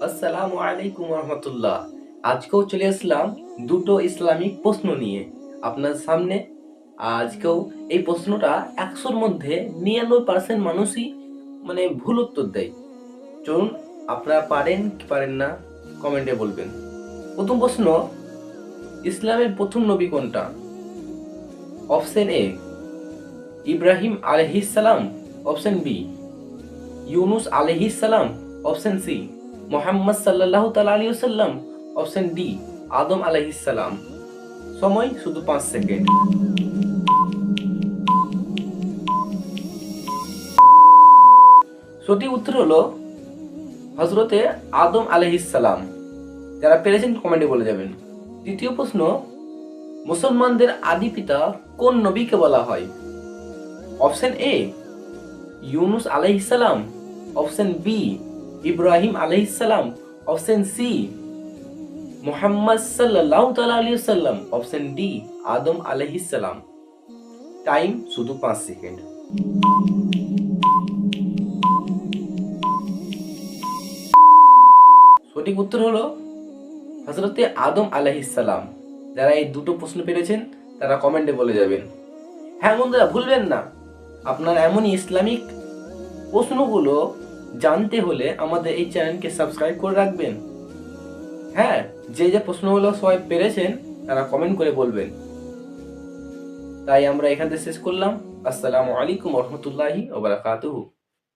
আসসালামু আলাইকুম রহমতুল্লাহ। আজকেও চলে আসলাম দুটো ইসলামিক প্রশ্ন নিয়ে আপনার সামনে। আজকেও এই প্রশ্নটা 100-র মধ্যে 99% মানুষই ভুল উত্তর দেয়। চলুন, আপনারা পারেন কি পারেন না কমেন্টে বলবেন। প্রথম প্রশ্ন, ইসলামের প্রথম নবী কোনটা? অপশন এ ইব্রাহিম আলাইহিস সালাম, অপশন বি ইউনুস আলাইহিস সালাম, অপশন সি মোহাম্মদ সাল্লাল্লাহু তাআলা আলাইহি ওয়াসাল্লাম, অপশন ডি আদম আলাইহিস সালাম। সময় শুধু 5 সেকেন্ড। সঠিক উত্তর হলো হযরতে আদম আলাইহিস সালাম। যারা পেরেছেন কমেন্টে বলে যাবেন। দ্বিতীয় প্রশ্ন, মুসলমানদের আদি পিতা কোন নবীকে বলা হয়? অপশন এ ইউনুস আলাইহিস সালাম, অপশন বি ইব্রাহিম আলাইহিস সালাম, অপশন সি মুহাম্মদ সাল্লাল্লাহু তাআলা আলাইহি ওয়াসাল্লাম, অপশন ডি আদম আলাইহিস সালাম। টাইম শুধু 5 সেকেন্ড। সঠিক উত্তর হলো হযরতে আদম আলাইহিস সালাম। যারা এই দুটো প্রশ্ন পেরেছেন তারা কমেন্টে বলে যাবেন। হ্যাঁ বন্ধুরা, ভুলবেন না, আপনার এমনই ইসলামিক প্রশ্নগুলো জানতে হলে আমাদের এই চ্যানেলকে সাবস্ক্রাইব করে রাখবেন। হ্যাঁ, যে যে প্রশ্নগুলো সবাই পেরেছেন তারা কমেন্ট করে বলবেন। তাই আমরা এখান থেকে শেষ করলাম। আসসালামু আলাইকুম ওয়া রাহমাতুল্লাহি ওয়া বারাকাতুহু।